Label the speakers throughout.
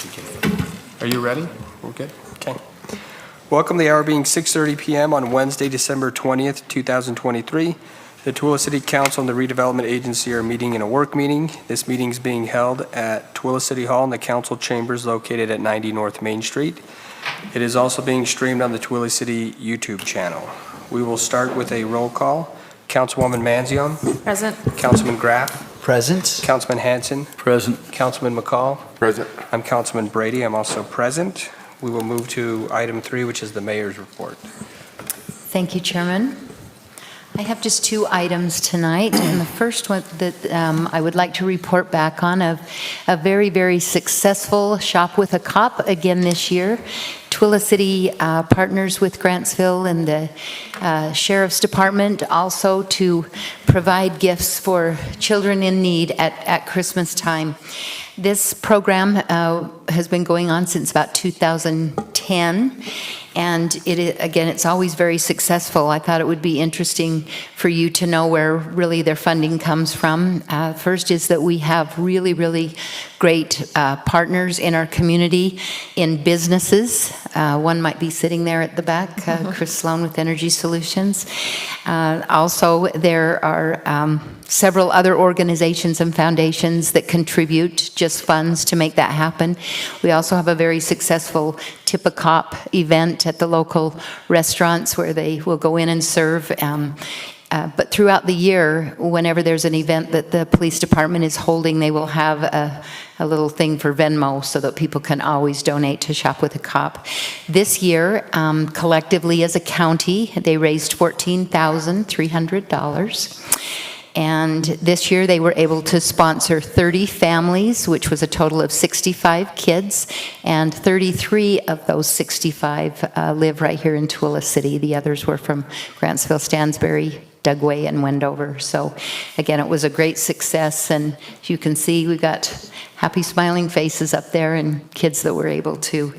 Speaker 1: begin. Are you ready? We're good? Okay. Welcome, the hour being 6:30 p.m. on Wednesday, December 20th, 2023. The Tooele City Council and the Redevelopment Agency are meeting in a work meeting. This meeting is being held at Tooele City Hall in the council chambers located at 90 North Main Street. It is also being streamed on the Tooele City YouTube channel. We will start with a roll call. Councilwoman Manzione.
Speaker 2: Present.
Speaker 1: Councilman Graff.
Speaker 3: Present.
Speaker 1: Councilman Hanson.
Speaker 3: Present.
Speaker 1: Councilman McCall.
Speaker 3: Present.
Speaker 1: I'm Councilman Brady. I'm also present. We will move to item 3, which is the mayor's report.
Speaker 2: Thank you, Chairman. I have just 2 items tonight, and the first one that I would like to report back on of a very, very successful Shop with a Cop again this year. Tooele City partners with Grantsville and the Sheriff's Department also to provide gifts for children in need at Christmas time. This program has been going on since about 2010. And it's always very successful. I thought it would be interesting for you to know where really their funding comes from. First is that we have really, really great partners in our community in businesses. One might be sitting there at the back, Chris Sloan with Energy Solutions. Also, there are several other organizations and foundations that contribute just funds to make that happen. We also have a very successful Tip a Cop event at the local restaurants where they will go in and serve. But throughout the year, whenever there's an event that the police department is holding, they will have a little thing for Venmo so that people can always donate to Shop with a Cop. This year, collectively as a county, they raised $14,300. And this year they were able to sponsor 30 families, which was a total of 65 kids, and 33 of those 65 live right here in Tooele City. The others were from Grantsville, Stansbury, Dugway, and Wendover. So again, it was a great success, and as you can see, we got happy smiling faces up there and kids that were able to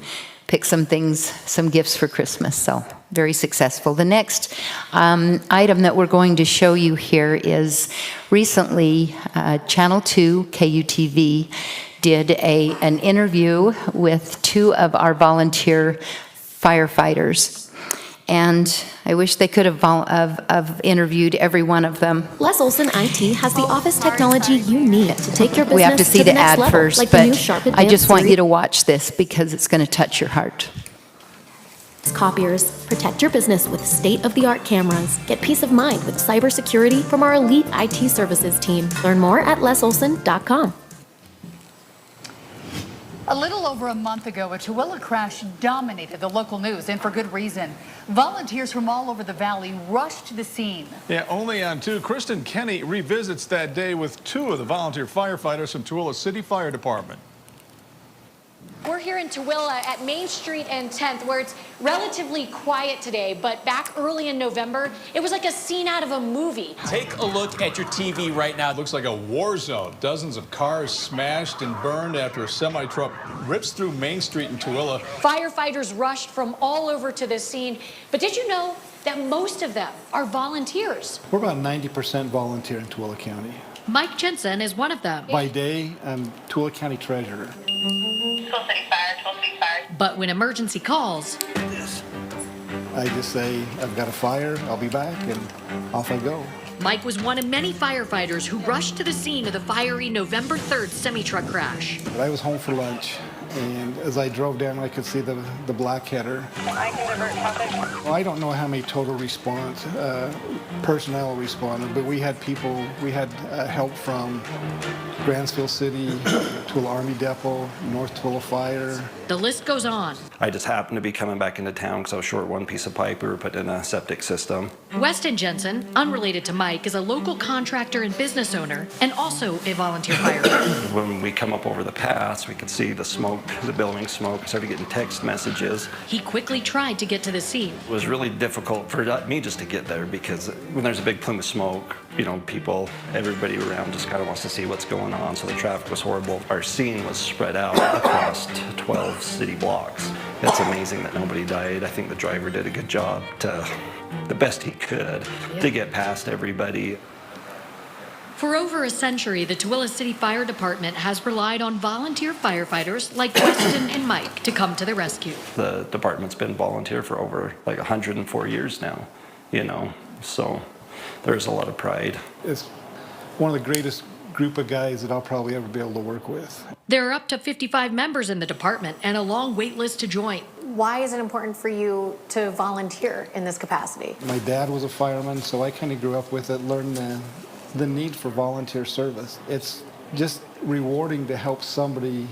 Speaker 2: pick some things, some gifts for Christmas. So very successful. The next item that we're going to show you here is recently Channel 2 KUTV did an interview with 2 of our volunteer firefighters. And I wish they could have interviewed every one of them.
Speaker 4: Les Olson IT has the office technology you need to take your business
Speaker 2: We have to see
Speaker 4: the
Speaker 2: the
Speaker 4: next
Speaker 2: ad
Speaker 4: level,
Speaker 2: first,
Speaker 4: like the
Speaker 2: but
Speaker 4: new Sharp
Speaker 2: I just
Speaker 4: Advanced
Speaker 2: want you
Speaker 4: series.
Speaker 2: to watch this because it's going to touch your heart.
Speaker 4: Copiers. Protect your business with state-of-the-art cameras. Get peace of mind with cybersecurity from our elite IT services team. Learn more at lesolson.com.
Speaker 5: A little over a month ago, a Tooele crash dominated the local news, and for good reason. Volunteers from all over the valley rushed to the scene.
Speaker 6: Yeah, only on 2. Kristen Kenny revisits that day with 2 of the volunteer firefighters from Tooele City Fire Department.
Speaker 7: We're here in Tooele at Main Street and 10th, where it's relatively quiet today, but back early in November, it was like a scene out of a movie.
Speaker 8: Take a look at your TV right now.
Speaker 6: It looks like a war zone. Dozens of cars smashed and burned after a semi-truck rips through Main Street in Tooele.
Speaker 7: Firefighters rushed from all over to this scene, but did you know that most of them are volunteers?
Speaker 9: We're about 90% volunteer in Tooele County.
Speaker 7: Mike Jensen is one of them.
Speaker 9: By day, I'm Tooele County Treasurer.
Speaker 10: Tooele City Fire.
Speaker 7: But when emergency calls,
Speaker 9: I just say, I've got a fire, I'll be back, and off I go.
Speaker 7: Mike was one of many firefighters who rushed to the scene of the fiery November 3rd semi-truck crash.
Speaker 9: But I was home for lunch, and as I drove down, I could see the black header. Well, I don't know how many total response personnel responded, but we had people, we had help from Grantsville City, Tooele Army Depot, North Tooele Fire.
Speaker 7: The list goes on.
Speaker 11: I just happened to be coming back into town because I was short one piece of pipe. We were putting in a septic system.
Speaker 7: Weston Jensen, unrelated to Mike, is a local contractor and business owner and also a volunteer firefighter.
Speaker 11: When we come up over the pass, we could see the smoke, the building smoke. I started getting text messages.
Speaker 7: He quickly tried to get to the scene.
Speaker 11: It was really difficult for me just to get there because when there's a big plume of smoke, you know, people, everybody around just kind of wants to see what's going on, so the traffic was horrible. Our scene was spread out across 12 city blocks. It's amazing that nobody died. I think the driver did a good job the best he could to get past everybody.
Speaker 7: For over a century, the Tooele City Fire Department has relied on volunteer firefighters like Weston and Mike to come to the rescue.
Speaker 11: The department's been volunteer for over like 104 years now, so there's a lot of pride.
Speaker 9: It's one of the greatest group of guys that I'll probably ever be able to work with.
Speaker 7: There are up to 55 members in the department and a long wait list to join.
Speaker 3: Why is it important for you to volunteer in this capacity?
Speaker 9: My dad was a fireman, so I kind of grew up with it, learned the need for volunteer service. It's just rewarding to help somebody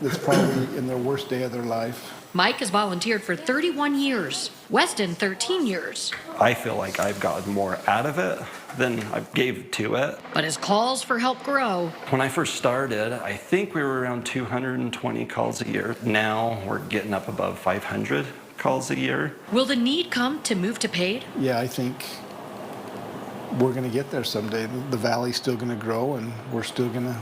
Speaker 9: that's probably in their worst day of their life.
Speaker 7: Mike has volunteered for 31 years, Weston 13 years.
Speaker 11: I feel like I've gotten more out of it than I gave to it.
Speaker 7: But his calls for help grow.
Speaker 11: When I first started, I think we were around 220 calls a year. Now we're getting up above 500 calls a year.
Speaker 7: Will the need come to move to paid?
Speaker 9: Yeah, I think we're going to get there someday. The valley's still going to grow, and we're still going to,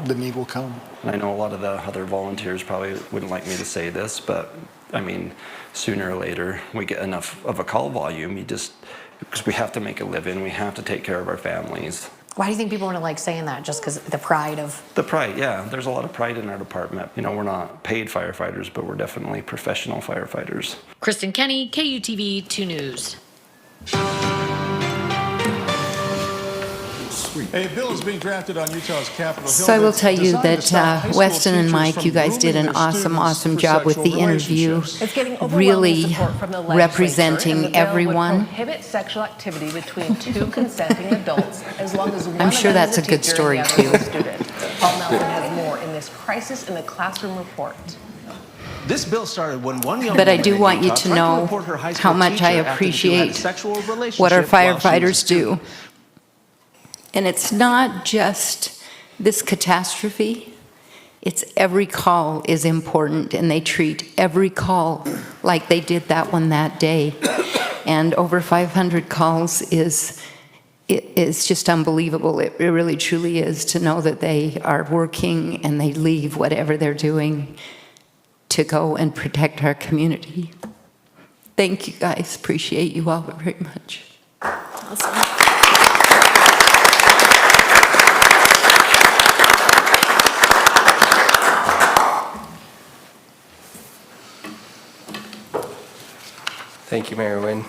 Speaker 9: the need will come.
Speaker 11: And I know a lot of the other volunteers probably wouldn't like me to say this, but I mean, sooner or later, we get enough of a call volume. Because we have to make a living, we have to take care of our families.
Speaker 3: Why do you think people want to like saying that? Just because the pride of...
Speaker 11: The pride, yeah. There's a lot of pride in our department. We're not paid firefighters, but we're definitely professional firefighters.
Speaker 7: Kristen Kenny, KUTV 2 News.
Speaker 6: A bill is being drafted on Utah's Capitol Hill.
Speaker 2: So I will tell you that Weston and Mike, you guys did an awesome job with the interview,
Speaker 12: It's getting overwhelming
Speaker 2: really
Speaker 12: support from the legislature, and the
Speaker 2: representing
Speaker 12: bill
Speaker 2: everyone.
Speaker 12: would prohibit sexual activity between two consenting adults as long as one
Speaker 2: I'm
Speaker 12: of
Speaker 2: sure
Speaker 12: them
Speaker 2: that's
Speaker 12: is
Speaker 2: a good
Speaker 12: teacher
Speaker 2: story,
Speaker 12: and the other
Speaker 2: too.
Speaker 12: is a student. Paul Melton has more in this Crisis in the Classroom report.
Speaker 8: This bill started when one young
Speaker 2: But I
Speaker 8: woman
Speaker 2: do
Speaker 8: in
Speaker 2: want you
Speaker 8: Utah
Speaker 2: to
Speaker 8: tried
Speaker 2: know
Speaker 8: report her high
Speaker 2: how
Speaker 8: school
Speaker 2: much I
Speaker 8: teacher after the two had a
Speaker 2: appreciate
Speaker 8: sexual
Speaker 2: what our
Speaker 8: relationship while she was a
Speaker 2: firefighters do.
Speaker 8: student.
Speaker 2: And it's not just this catastrophe, it's every call is important, and they treat every call like they did that one that day. And over 500 calls is just unbelievable. It really truly is, to know that they are working and they leave whatever they're doing to go and protect our community. Thank you guys, appreciate you all very much.
Speaker 3: Awesome.
Speaker 1: Thank you, Mayor Nguyen.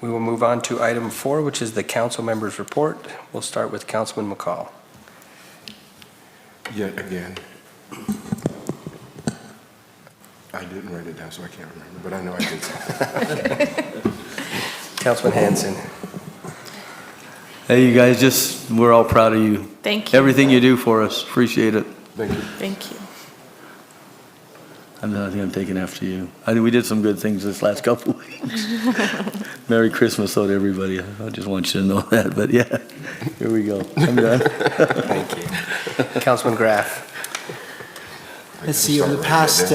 Speaker 1: We will move on to item 4, which is the council members' report. We'll start with Councilman McCall.
Speaker 13: Yet again, I didn't write it down, so I can't remember, but I know I did.
Speaker 1: Councilman Hanson.
Speaker 14: Hey, you guys, we're all proud of you.
Speaker 15: Thank you.
Speaker 14: Everything you do for us, appreciate it.
Speaker 13: Thank you.
Speaker 15: Thank you.
Speaker 14: I think I'm taking after you. I think we did some good things this last couple of weeks. Merry Christmas though to everybody. I just want you to know that, but yeah, here we go. I'm done.
Speaker 1: Thank you. Councilman Graff.
Speaker 16: Let's see, over the past,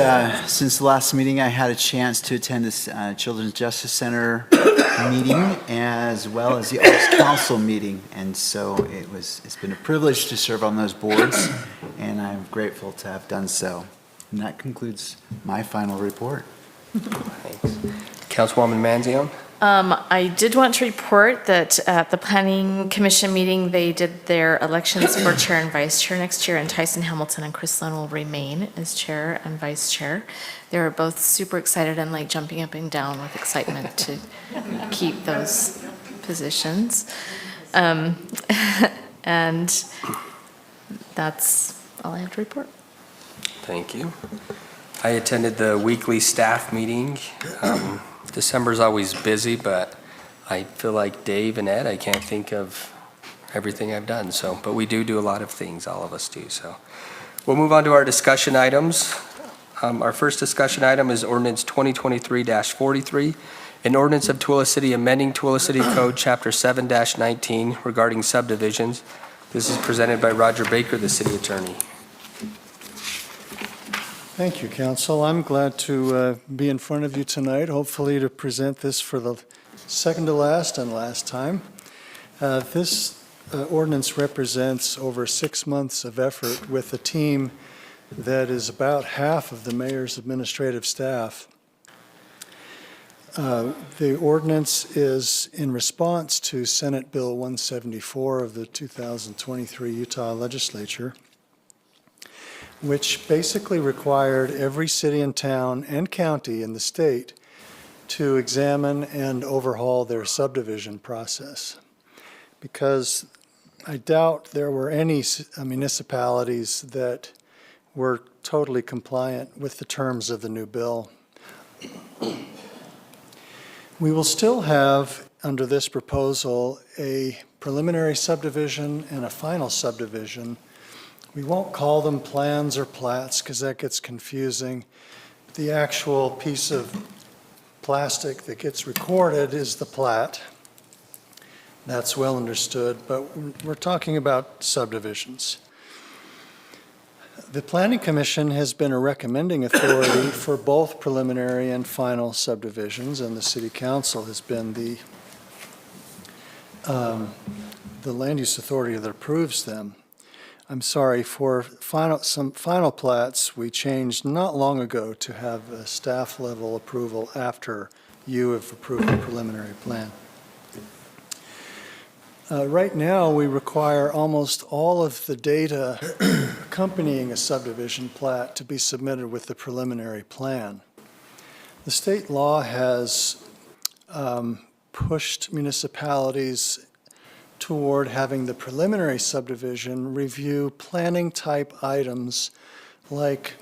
Speaker 16: since the last meeting, I had a chance to attend this Children's Justice Center meeting as well as the Arts Council meeting. And so it's been a privilege to serve on those boards, and I'm grateful to have done so. And that concludes my final report.
Speaker 1: Thanks. Councilwoman Manzione.
Speaker 15: I did want to report that at the Planning Commission meeting, they did their elections for chair and vice chair next year, and Tyson Hamilton and Chris Lund will remain as chair and vice chair. They were both super excited and like jumping up and down with excitement to keep those positions. And that's all I have to report.
Speaker 1: Thank you. I attended the weekly staff meeting. December's always busy, but I feel like Dave and Ed, I can't think of everything I've done. But we do a lot of things, all of us do. So we'll move on to our discussion items. Our first discussion item is ordinance 2023-43, an ordinance of Tooele City amending Tooele City Code Chapter 7-19 regarding subdivisions. This is presented by Roger Baker, the city attorney.
Speaker 17: Thank you, Council. I'm glad to be in front of you tonight, hopefully to present this for the second to last and last time. This ordinance represents over 6 months of effort with a team that is about half of the mayor's administrative staff. The ordinance is in response to Senate Bill 174 of the 2023 Utah Legislature, which basically required every city and town and county in the state to examine and overhaul their subdivision process. Because I doubt there were any municipalities that were totally compliant with the terms of the new bill. We will still have, under this proposal, a preliminary subdivision and a final subdivision. We won't call them plans or plats because that gets confusing. The actual piece of plastic that gets recorded is the plat. That's well understood, but we're talking about subdivisions. The Planning Commission has been a recommending authority for both preliminary and final subdivisions, and the City Council has been the land use authority that approves them. I'm sorry, for some final plats, we changed not long ago to have a staff level approval after you have approved the preliminary plan. Right now, we require almost all of the data accompanying a subdivision plat to be submitted with the preliminary plan. The state law has pushed municipalities toward having the preliminary subdivision review planning type items like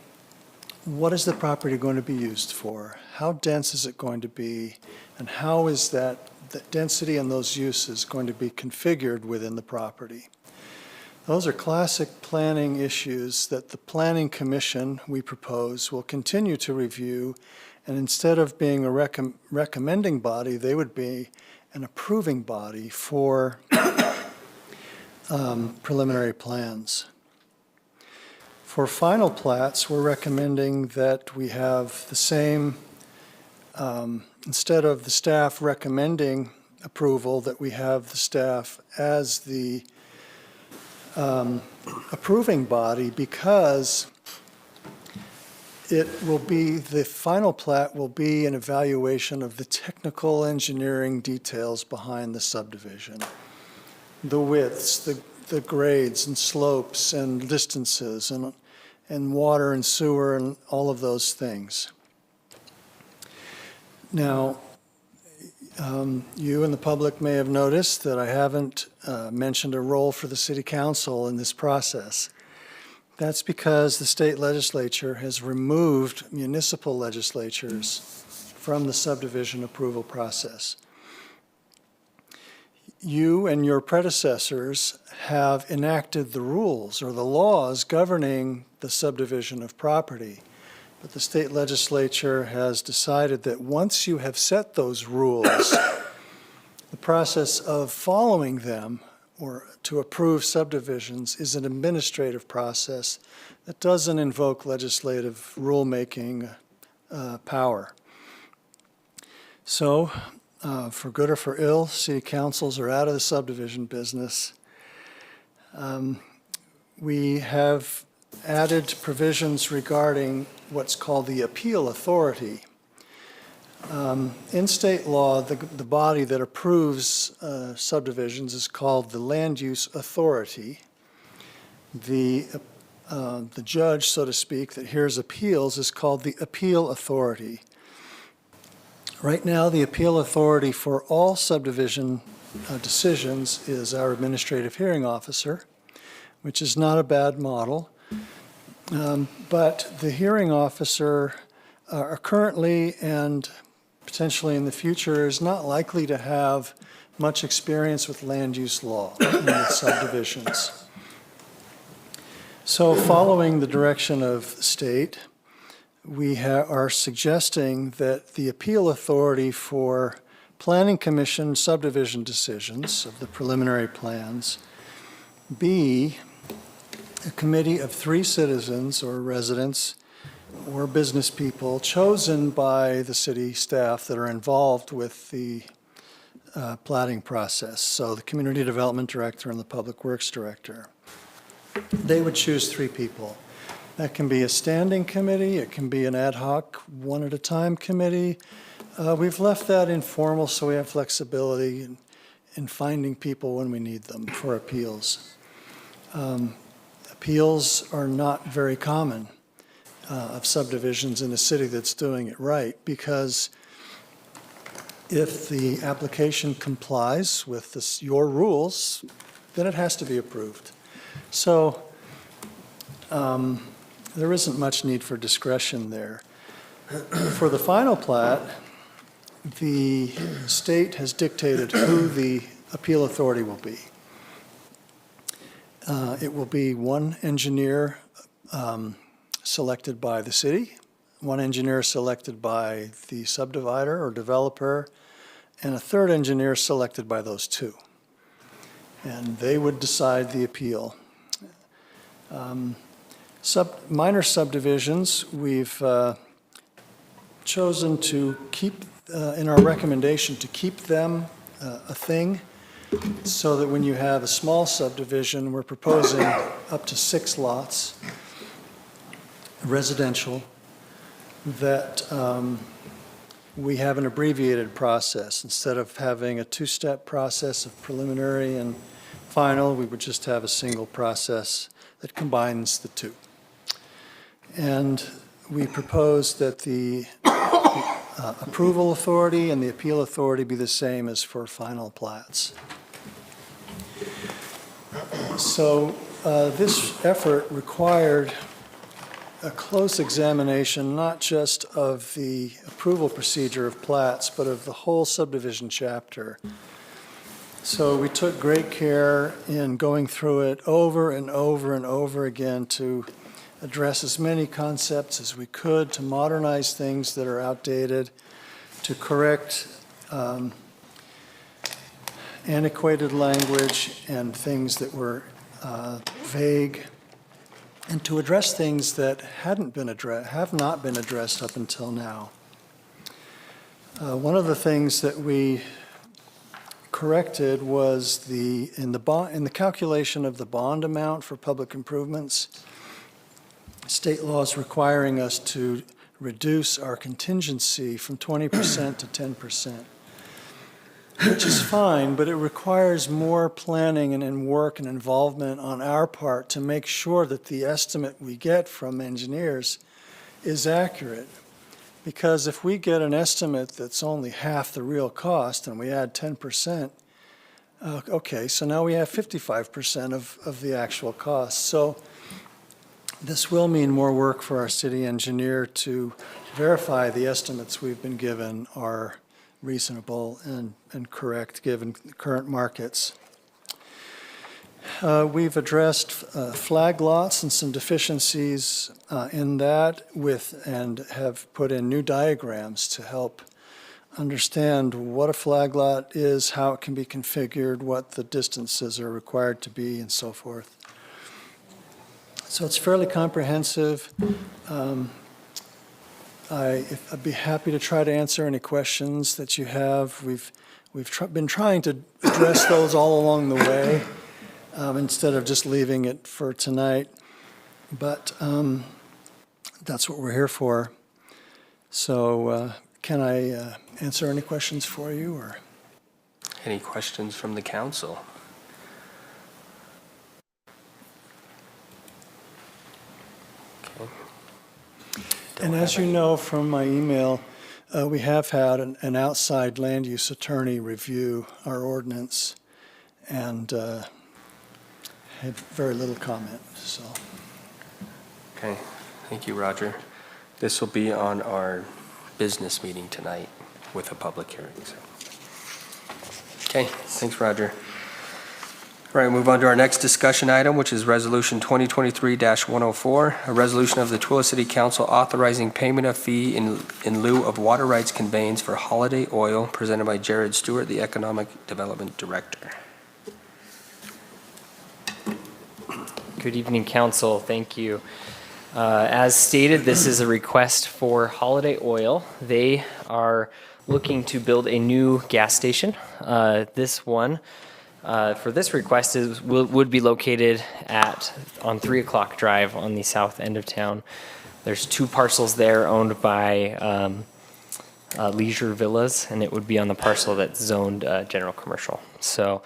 Speaker 17: what is the property going to be used for, how dense is it going to be, and how is that density and those uses going to be configured within the property. Those are classic planning issues that the Planning Commission, we propose, will continue to review, and instead of being a recommending body, they would be an approving body for preliminary plans. For final plats, we're recommending that we have the same, instead of the staff recommending approval, that we have the staff as the approving body, because it will be, the final plat will be an evaluation of the technical engineering details behind the subdivision. The widths, the grades and slopes and distances and water and sewer and all of those things. Now, you and the public may have noticed that I haven't mentioned a role for the City Council in this process. That's because the state legislature has removed municipal legislatures from the subdivision approval process. You and your predecessors have enacted the rules or the laws governing the subdivision of property. But the state legislature has decided that once you have set those rules, the process of following them or to approve subdivisions is an administrative process that doesn't invoke legislative rulemaking power. So, for good or for ill, city councils are out of the subdivision business. We have added provisions regarding what's called the appeal authority. In state law, the body that approves subdivisions is called the Land Use Authority. The judge, so to speak, that hears appeals is called the Appeal Authority. Right now, the appeal authority for all subdivision decisions is our administrative hearing officer, which is not a bad model. But the hearing officer currently and potentially in the future is not likely to have much experience with land use law and with subdivisions. So following the direction of the state, we are suggesting that the appeal authority for Planning Commission subdivision decisions of the preliminary plans be a committee of 3 citizens or residents or business people chosen by the city staff that are involved with the platting process. So the community development director and the public works director. They would choose 3 people. That can be a standing committee, it can be an ad hoc, one at a time committee, We've left that informal so we have flexibility in finding people when we need them for appeals. Appeals are not very common of subdivisions in a city that's doing it right, because if the application complies with your rules, then it has to be approved. So there isn't much need for discretion there. For the final plat, the state has dictated who the appeal authority will be. It will be one engineer selected by the city, one engineer selected by the subdivider or developer, and a third engineer selected by those two. And they would decide the appeal. Minor subdivisions, we've chosen to keep, in our recommendation, to keep them a thing, so that when you have a small subdivision, we're proposing up to 6 lots, residential, that we have an abbreviated process. Instead of having a 2-step process of preliminary and final, we would just have a single process that combines the two. And we propose that the approval authority and the appeal authority be the same as for final plats. So this effort required a close examination, not just of the approval procedure of plats, but of the whole subdivision chapter. So we took great care in going through it over and over and over again to address as many concepts as we could, to modernize things that are outdated, to correct antiquated language and things that were vague, and to address things that have not been addressed up until now. One of the things that we corrected was in the calculation of the bond amount for public improvements, state laws requiring us to reduce our contingency from 20% to 10%, which is fine, but it requires more planning and work and involvement on our part to make sure that the estimate we get from engineers is accurate. Because if we get an estimate that's only half the real cost and we add 10%, okay, so now we have 55% of the actual cost. So this will mean more work for our city engineer to verify the estimates we've been given are reasonable and correct given the current markets. We've addressed flag lots and some deficiencies in that and have put in new diagrams to help understand what a flag lot is, how it can be configured, what the distances are required to be, and so forth. So it's fairly comprehensive. I'd be happy to try to answer any questions that you have. We've been trying to address those all along the way instead of just leaving it for tonight. But that's what we're here for. So can I answer any questions for you, or?
Speaker 1: Any questions from the council?
Speaker 17: And as you know from my email, we have had an outside land use attorney review our ordinance and had very little comment, so.
Speaker 1: Okay, thank you, Roger. This will be on our business meeting tonight with a public hearing. So. Okay, thanks, Roger. All right, move on to our next discussion item, which is Resolution 2023-104, a resolution of the Tooele City Council authorizing payment of fee in lieu of water rights conveyance for Holiday Oil, presented by Jared Stewart, the Economic Development Director.
Speaker 18: Good evening, Council. Thank you. As stated, this is a request for Holiday Oil. They are looking to build a new gas station. This one, for this request, would be located on 3 O'Clock Drive on the south end of town. There's 2 parcels there owned by leisure villas, and it would be on the parcel that's zoned general commercial. So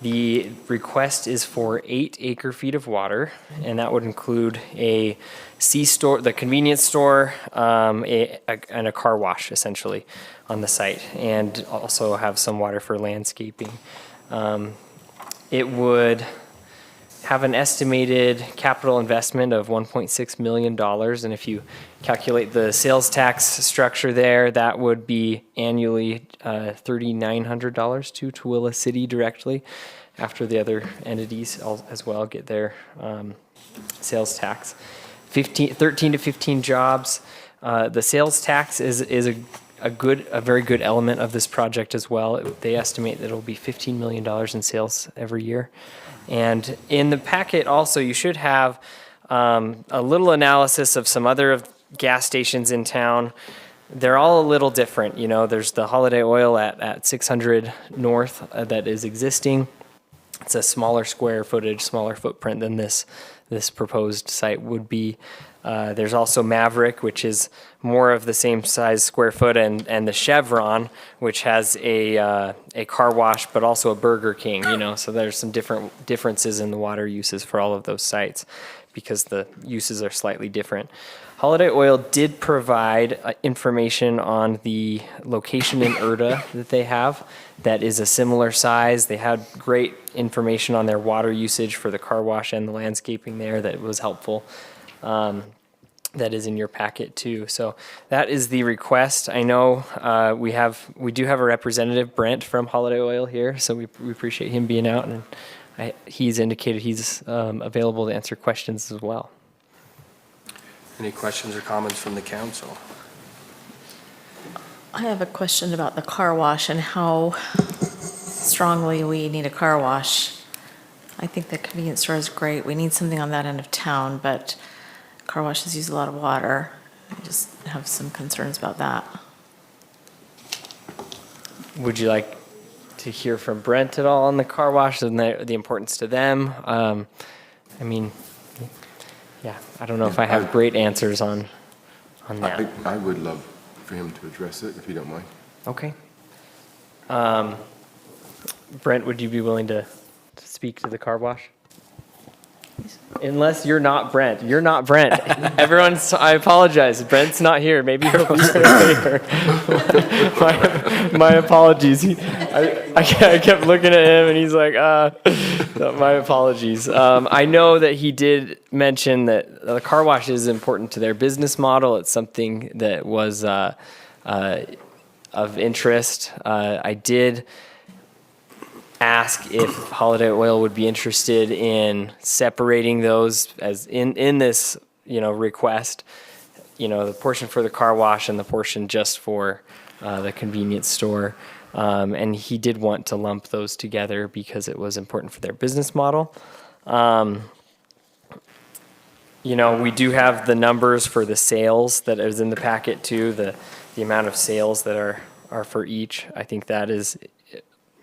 Speaker 18: the request is for 8 acre-feet of water, and that would include a C-store, the convenience store, and a car wash, essentially, on the site, and also have some water for landscaping. It would have an estimated capital investment of $1.6 million, and if you calculate the sales tax structure there, that would be annually $3,900 to Tooele City directly, after the other entities as well get their sales tax. 13 to 15 jobs. The sales tax is a very good element of this project as well. They estimate that it'll be $15 million in sales every year. And in the packet also, you should have a little analysis of some other gas stations in town. They're all a little different. You know, there's the Holiday Oil at 600 North that is existing. It's a smaller square footage, smaller footprint than this proposed site would be. There's also Maverick, which is more of the same size square foot, and the Chevron, which has a car wash, but also a Burger King, you know, so there's some differences in the water uses for all of those sites because the uses are slightly different. Holiday Oil did provide information on the location in Erda that they have that is a similar size. They had great information on their water usage for the car wash and the landscaping there that was helpful. That is in your packet too. So that is the request. I know we do have a representative, Brent from Holiday Oil here, so we appreciate him being out, and he's indicated he's available to answer questions as well.
Speaker 1: Any questions or comments from the council?
Speaker 15: I have a question about the car wash and how strongly we need a car wash. I think the convenience store is great. We need something on that end of town, but car washes use a lot of water. I just have some concerns about that.
Speaker 18: Would you like to hear from Brent at all on the car wash and the importance to them? I mean, yeah, I don't know if I have great answers on that.
Speaker 13: I would love for him to address it, if you don't mind.
Speaker 18: Okay. Brent, would you be willing to speak to the car wash? Unless you're not Brent. You're not Brent. I apologize. Brent's not here. Maybe he'll be here later. my apologies. I kept looking at him and he's like, my apologies. I know that he did mention that the car wash is important to their business model. It's something that was of interest. I did ask if Holiday Oil would be interested in separating those as in this, request, the portion for the car wash and the portion just for the convenience store. And he did want to lump those together because it was important for their business model. We do have the numbers for the sales that is in the packet too, the amount of sales that are for each. I think that is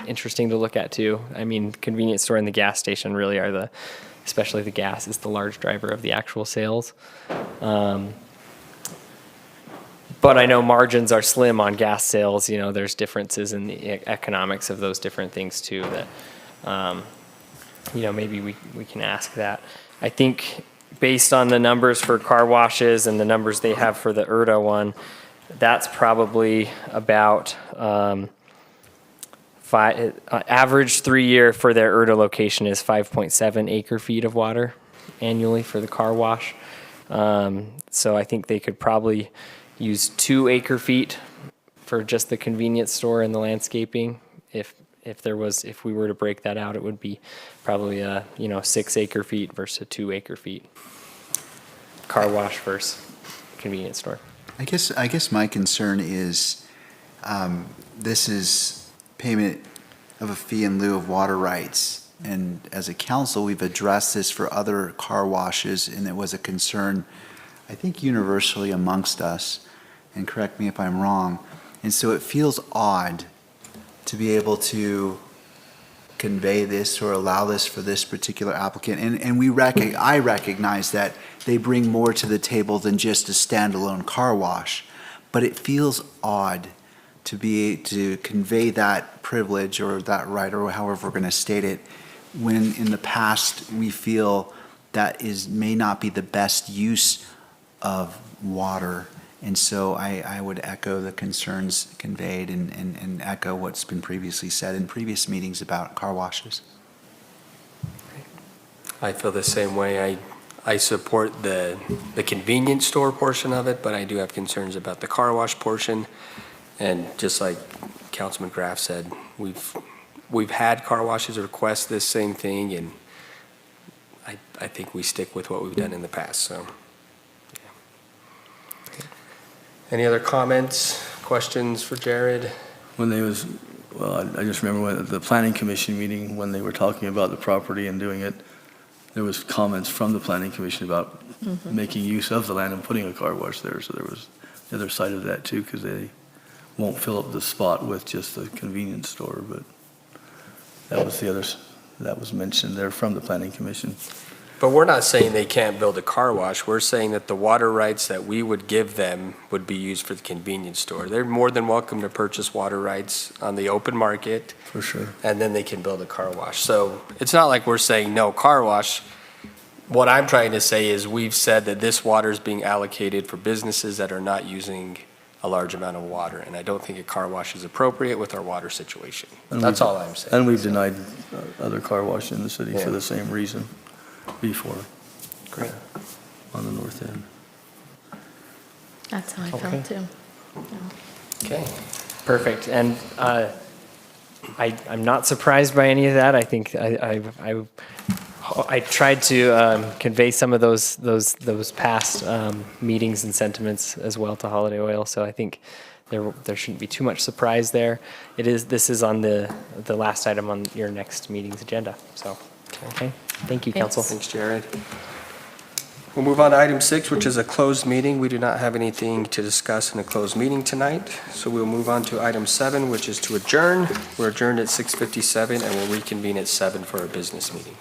Speaker 18: interesting to look at too. I mean, convenience store and the gas station really are especially the gas is the large driver of the actual sales. But I know margins are slim on gas sales. There's differences in the economics of those different things too that, maybe we can ask that. I think based on the numbers for car washes and the numbers they have for the Erda one, that's probably about, average 3-year for their Erda location is 5.7 acre-feet of water annually for the car wash. So I think they could probably use 2 acre-feet for just the convenience store and the landscaping. If we were to break that out, it would be probably 6 acre-feet versus 2 acre-feet. Car wash versus convenience store.
Speaker 16: I guess my concern is this is payment of a fee in lieu of water rights. And as a council, we've addressed this for other car washes, and it was a concern, I think, universally amongst us. And correct me if I'm wrong. And so it feels odd to be able to convey this or allow this for this particular applicant. And I recognize that they bring more to the table than just a standalone car wash. But it feels odd to convey that privilege or that right, or however we're going to state it, when in the past we feel that may not be the best use of water. And so I would echo the concerns conveyed and echo what's been previously said in previous meetings about car washes.
Speaker 1: I feel the same way. I support the convenience store portion of it, but I do have concerns about the car wash portion. And just like Councilman Graff said, we've had car washes request this same thing, and I think we stick with what we've done in the past, so. Yeah. Any other comments, questions for Jared?
Speaker 14: When they was, well, I just remember when at the planning commission meeting, when they were talking about the property and doing it, there was comments from the planning commission about making use of the land and putting a car wash there. So there was the other side of that too, because they won't fill up the spot with just the convenience store. But that was the others that was mentioned there from the planning commission.
Speaker 1: But we're not saying they can't build a car wash. We're saying that the water rights that we would give them would be used for the convenience store. They're more than welcome to purchase water rights on the open market.
Speaker 14: For sure.
Speaker 1: And then they can build a car wash. So it's not like we're saying no car wash. What I'm trying to say is we've said that this water is being allocated for businesses that are not using a large amount of water. And I don't think a car wash is appropriate with our water situation. That's all I'm saying.
Speaker 14: And we've denied other car wash in the city for
Speaker 1: Yeah.
Speaker 14: the same reason before.
Speaker 1: Great.
Speaker 14: On the north end.
Speaker 15: That's how I
Speaker 18: Okay.
Speaker 15: felt too.
Speaker 1: Okay.
Speaker 18: Perfect. And I'm not surprised by any of that. I think I tried to convey some of those past meetings and sentiments as well to Holiday Oil. So I think there shouldn't be too much surprise there. This is on the last item on your next meeting's agenda. So okay. Thank you, Council.
Speaker 1: Thanks, Jared. We'll move on to item 6, which is a closed meeting. We do not have anything to discuss in a closed meeting tonight. So we'll move on to item 7, which is to adjourn. We're adjourned at 6:57 and we'll reconvene at 7 for our business meeting.